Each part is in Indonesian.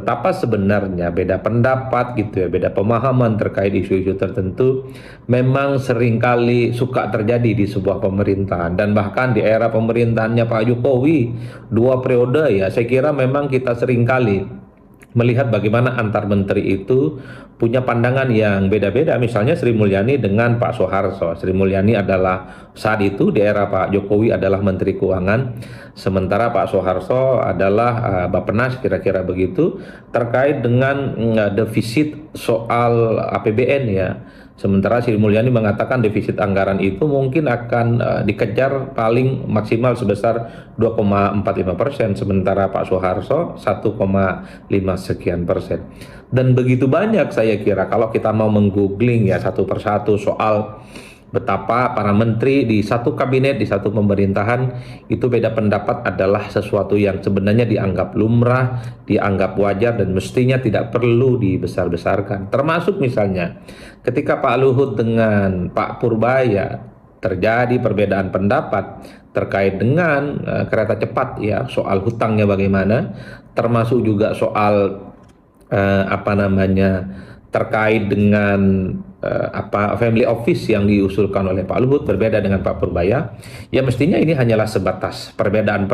betapa sebenarnya beda pendapat gitu ya, beda pemahaman terkait isu-isu tertentu memang seringkali suka terjadi di sebuah pemerintahan, dan bahkan di era pemerintahannya Pak Jokowi 2 periode ya, saya kira memang kita seringkali melihat bagaimana antar menteri itu punya pandangan yang beda-beda. Misalnya Sri Mulyani dengan Pak Soeharto. Sri Mulyani adalah saat itu di era Pak Jokowi adalah Menteri Keuangan, sementara Pak Soeharto adalah Bappenas, kira-kira begitu, terkait dengan defisit soal APBN ya. Sementara Sri Mulyani mengatakan defisit anggaran itu mungkin akan dikejar paling maksimal sebesar 2,45%, sementara Pak Soeharto 1,5 sekian persen. Dan begitu banyak saya kira kalau kita mau menggoogling ya satu persatu soal betapa para menteri di satu kabinet, di satu pemerintahan itu beda pendapat adalah sesuatu yang sebenarnya dianggap lumrah, dianggap wajar dan mestinya tidak perlu dibesar-besarkan. Termasuk misalnya ketika Pak Luhut dengan Pak Purbaya terjadi perbedaan pendapat terkait dengan kereta cepat ya, soal hutangnya bagaimana, termasuk juga soal terkait dengan family office yang diusulkan oleh Pak Luhut berbeda dengan Pak Purbaya, ya mestinya ini hanyalah sebatas perbedaan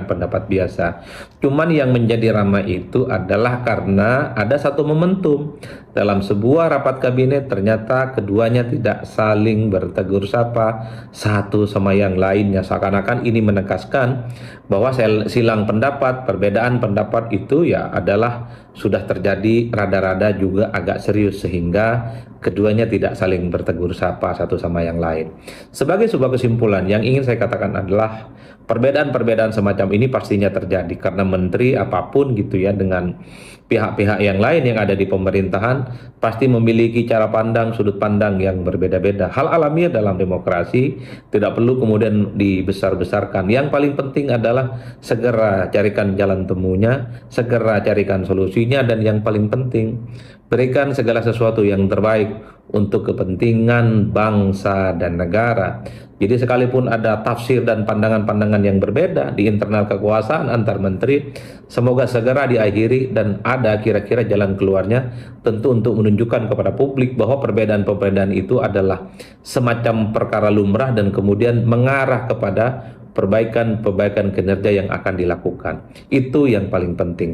pendapat biasa. Cuman yang menjadi ramai itu adalah karena ada satu momentum dalam sebuah rapat kabinet, ternyata keduanya tidak saling bertegur sapa satu sama yang lainnya, seakan-akan ini menegaskan bahwa silang pendapat, perbedaan pendapat itu ya adalah sudah terjadi rada-rada juga agak serius, sehingga keduanya tidak saling bertegur sapa satu sama yang lain. Sebagai sebuah kesimpulan yang ingin saya katakan adalah perbedaan-perbedaan semacam ini pastinya terjadi karena menteri apapun gitu ya dengan pihak-pihak yang lain yang ada di pemerintahan pasti memiliki cara pandang, sudut pandang yang berbeda-beda. Hal alamiah dalam demokrasi, tidak perlu kemudian dibesar-besarkan. Yang paling penting adalah segera carikan jalan temunya, segera carikan solusinya, dan yang paling penting berikan segala sesuatu yang terbaik untuk kepentingan bangsa dan negara. Jadi sekalipun ada tafsir dan pandangan-pandangan yang berbeda di internal kekuasaan antar menteri, semoga segera diakhiri dan ada kira-kira jalan keluarnya, tentu untuk menunjukkan kepada publik bahwa perbedaan-perbedaan itu adalah semacam perkara lumrah dan kemudian mengarah kepada perbaikan kinerja yang akan dilakukan. Itu yang paling penting.